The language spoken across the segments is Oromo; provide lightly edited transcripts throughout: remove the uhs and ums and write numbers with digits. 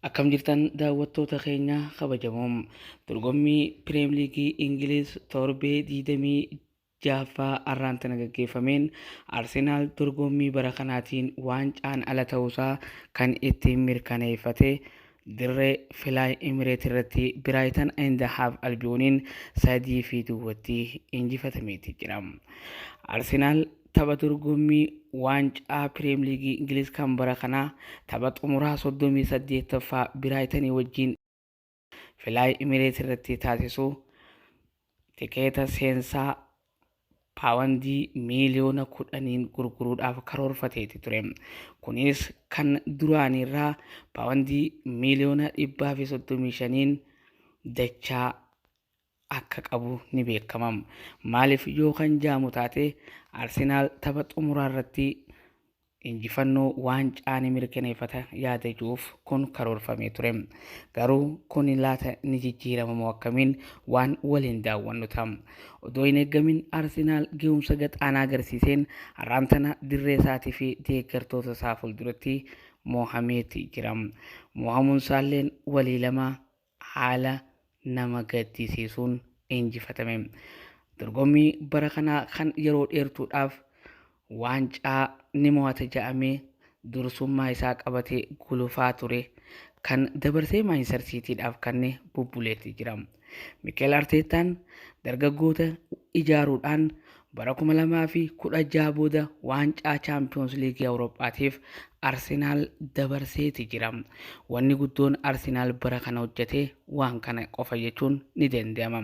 Akkam jirtan daawwattoota keenya kabajamoom dorgommii Pirimeer Liigii Ingiliz torbee 26ffaa har'aan tana gaggeeffameen Arsenaal dorgommii bara kanaatiin waancaan ala ta'uusaa kan ittiin mirkaneeffate dirree Filaay Imireet irratti Biraaytan and Haaf Albiyooniin 3-2 injifatameeti jira. Arsenaal tapha dorgommii waancaa Pirimeer Liigii Ingiliz kan bara kanaa tapha xumuraa 38ffaa Biraaytanii wajjin Filaay Imireet irratti taasisu tikeeta seensaa paawandii miiliyoona 10 gurguruudhaaf karoorfateeti ture. Kunis kan duraanirraa paawandii miiliyoona 135 dachaa akka qabu ni beekama. Maaliif yoo kan jaamu taate Arsenaal tapha xumuraa irratti injifannoo waancaa ni mirkaneeffata yaadachuuf kun karoorfamee ture. Garuu kun laata ni jijjiirama moo akkamiin waan waliin daawwannu ta'a. Odoo hin eeggamin Arsenaal gahumsa gaxaanaa agarsiiseen har'aan tana dirree isaatii fi deeggartoota isaa fuulduratti moohameeti jira. Moohamuun isaalleen walii lama haala nama gaddisiisuun injifatame. Dorgommii bara kanaa kan yeroo dheertuudhaaf waancaa ni mo'ata jedhamee dursummaa isaa qabatee gulufaa ture kan dabarsee Maanchister Siitiidhaaf kanne bubbuleetti jira. Mikel Arteetaan dargaggoota ijaaruudhaan bara 2016 booda waancaa Chaampiyoons Liigii Awurooppaatiif Arsenaal dabarseeti jira. Wanni guddoon Arsenaal bara kana hojjete waan kana qofa jechuun ni danda'ama.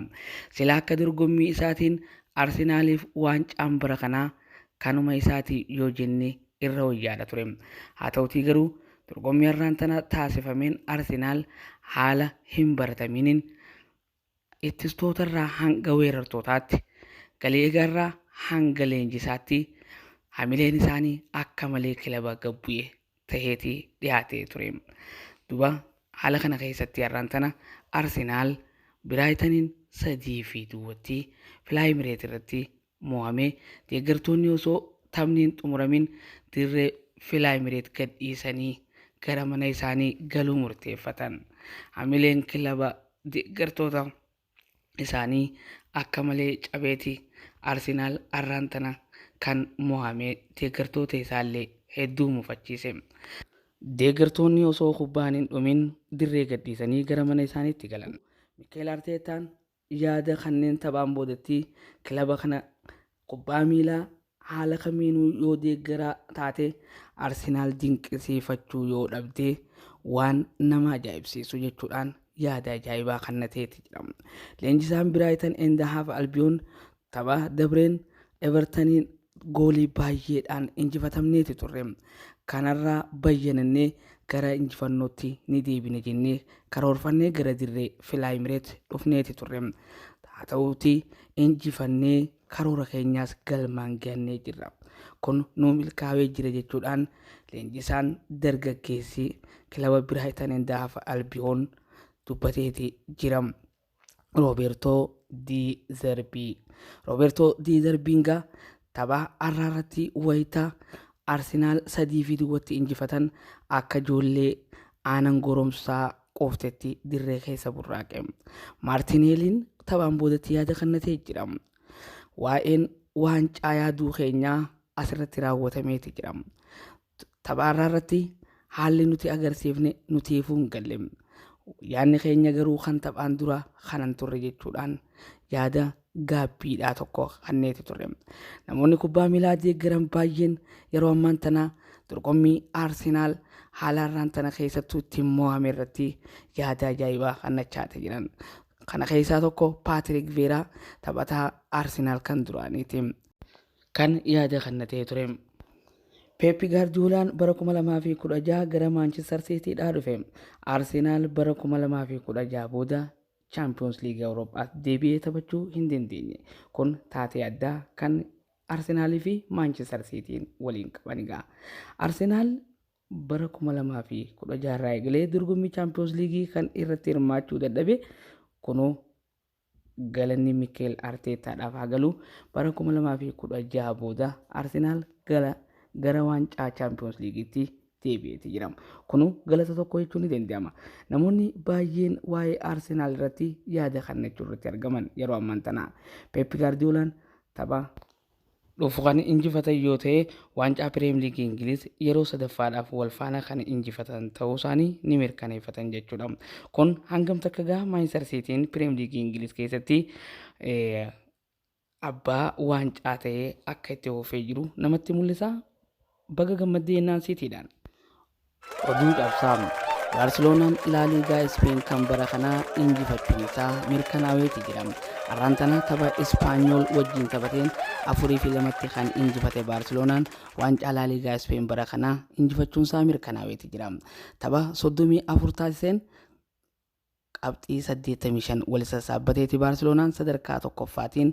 Sila akka dorgommii isaatiin Arsenaaliif waancaan bara kanaa kanuma isaatii yoo jenne irra wayyaadha ture. Haa ta'utii garuu dorgommii har'aan tana taasifameen Arsenaal haala hin barataminiin ittistootarraa hanga weerartootaatti galii eegarraa hanga leenjisaatti hamileen isaanii akka malee kilaba gabbu'e taheetii dhiyaatee ture. Duba haala kana keessatti har'aan tana Arsenaal Biraaytaniin 3-2 Filaay Imireet irratti moohamee deeggartoonni osoo taphni hin xumuramin dirree Filaay Imireet gadhiisanii gara mana isaanii galuu murteeffatan. Hamileen kilaba deeggartoota isaanii akka malee cabeeti. Arsenaal har'aan tana kan moohamee deeggartoota isaallee hedduu mufachiise. Deeggartoonni osoo kubbaan hin dhumin dirree gadhiisanii gara mana isaaniitti galan. Mikel Arteetaan yaada kanneen taphaan boodatti kilaba kana kubbaa miilaa haala kamiinuu yoo deeggaraa taate Arsenaal dinqisiifachuu yoo dhabdee waan nama ajaa'ibsiisu jechuudhaan yaada ajaa'ibaa kannateeti jedhama. Leenjisaan Biraaytan and Haaf Albiyoon tapha dabreen Evertaniin goolii baay'eedhaan injifatamneeti turre. Kanarraa bayyanannee gara injifannootti ni deebina jennee karoorfannee gara dirree Filaay Imireet dhufneeti turre. Haa ta'uutii injifannee karoora keenyaas galmaan gahannee jirra. Kun nuu milkaa'ee jira jechuudhaan leenjisaan dargaggeessi kilaba Biraaytan and Haaf Albiyoon dubbateeti jira. Roobertoo Di Zerbiingaa tapha har'aarratti wayitaa Arsenaal 3-2 injifatan akka ijoollee aanan goromsaa qooftetti dirree keessa burraaqe. Maartineeliin taphaan boodatti yaada kannatee jira. Waa'een waancaa yaaduu keenyaa asirratti raawwatameeti jira. Tapha har'aarratti haalli nuti agarsiifne nutiifuu hin galle. Yaadni keenya garuu kan taphaan dura kanan turre jechuudhaan yaada gaabbiidhaa tokko kanneeti turre. Namoonni kubbaa miilaa deeggaran baay'een yeroo ammaan tana dorgommii Arsenaal haala har'aan tana keessattuu ittiin moo'ame irratti yaada ajaa'ibaa kannachaate jiran. Kana keessaa tokko Paatrik Veeraa taphataa Arsenaal kan duraaniiti kan yaada kannatee ture. Peep Gaardiyoolaan bara 2016 gara Maanchister Siitiidhaa dhufe. Arsenaal bara 2016 booda Chaampiyoons Liigii Awurooppaatti deebi'ee taphachuu hin dandeenye. Kun taatee addaa kan Arsenaalii fi Maanchister Siitiin waliin qabanidha. Arsenaal bara 2016 irraa eegalee dorgommii Chaampiyoons Liigii kan irratti hirmaachuu dadhabe kunuu galanni Mikel Arteetaadhaaf haa galu. Bara 2016 booda Arsenaal gara waancaa Chaampiyoons Liigiitti deebi'eeti jira. Kunu galata tokko jechuun ni danda'ama. Namoonni baay'een waa'ee Arsenaal irratti yaada kennachuu irratti argaman yeroo ammaan tana. Pep Guardiolaan tapha dhufu kan injifatan yoo ta'e waancaa Pirimeer Liigii Ingiliz yeroo sadaffaadhaaf wal faana kan injifatan ta'uu isaanii ni mirkaneeffatan jechuudha. Kun hangam takka gaa Maanchister Siitiin Pirimeer Liigii Ingiliz keessatti abbaa waancaa ta'ee akka itti oofee jiru namatti mul'isa. Baga gammaddee jennaan Siitiidhaan. Oduu cabsaa Baarseloonaan Laaliigaa Ispeen kan bara kanaa injifachuun isaa mirkanaa'eeti jira. Har'aan tana tapha Ispaanyool wajjin taphateen 4-2 kan injifate Baarseloonaan waancaa Laaliigaa Ispeen bara kanaa injifachuun isaa mirkanaa'eeti jira. Tapha 34 taasiseen qabxii 85 wal sassaabbateeti Baarseloonaan sadarkaa tokkoffaatiin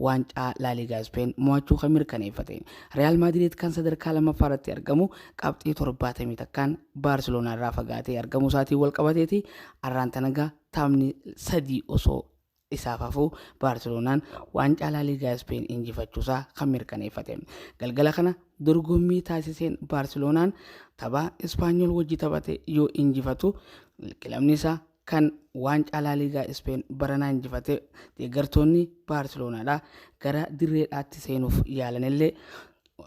waancaa Laaliigaa Ispeen mo'achuu kan mirkaneeffate. Real Madrid kan sadarkaa lammaffaarratti argamu qabxii 70 takkaan Baarseloonaa irraa fagaatee argamu isaatiin wal qabateeti. Har'aan tanagaa taphni 3 osoo isaaf hafuu Baarseloonaan waancaa Laaliigaa Ispeen injifachuusaa kan mirkaneeffate. Galgala kana dorgommii taasiseen Baarseloonaan tapha Ispaanyool wajji taphate yoo injifatu kilabni isaa kan waancaa Laaliigaa Ispeen baranaa injifate deeggartoonni Baarseloonaadhaa gara dirreedhaatti seenuuf yaalanillee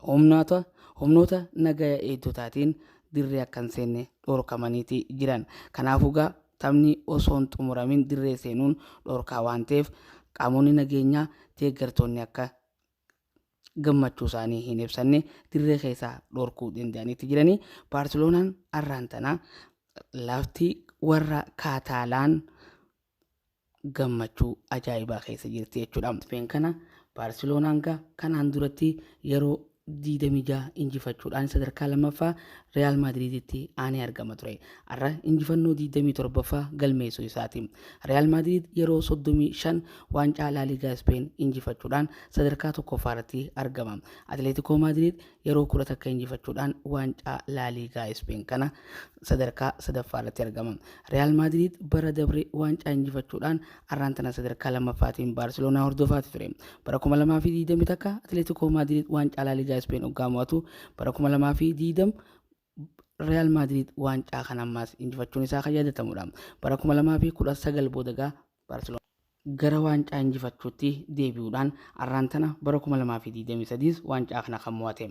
humnoota nagaa eegdotaatiin dirree akka hin seenne dhorkamaniiti jiran. Kanaafuu gaa taphni osoo hin xumuramin dirree seenuun dhorkaa waan ta'eef qaamonni nageenyaa deeggartoonni akka gammachuu isaanii hin ibsanne dirree keessaa dhorkuu danda'aniiti jiranii. Baarseloonaan har'aan tanaa lafti warra Kaataalaan gammachuu ajaa'ibaa keessa jirti jechuudha. Ispeen kana Baarseloonaan kanaan duratti yeroo 26 injifachuudhaan sadarkaa lammaffaa Real Madriditti aanee argama ture. Har'a injifannoo 27ffaa galmeessuu isaati. Real Madrid yeroo 35 waancaa Laaliigaa Ispeen injifachuudhaan sadarkaa tokkoffaarratti argama. Atletico Madrid yeroo 11 injifachuudhaan waancaa Laaliigaa Ispeen kana sadarkaa sadaffaarratti argama. Real Madrid bara dabre waancaa injifachuudhaan har'aan tana sadarkaa lammaffaatiin Baarseloonaa hordofaati ture. Bara 2020 takka Atletico Madrid waancaa Laaliigaa Ispeen hoggaa mo'atu bara 2020 Real Madrid waancaa kan ammaas injifachuun isaa kan yaadatamudha. Bara 2019 boodagaa Baarseloonaa gara waancaa injifachuutti deebi'uudhaan har'aan tana bara 2023 waancaa kana kan mo'ate.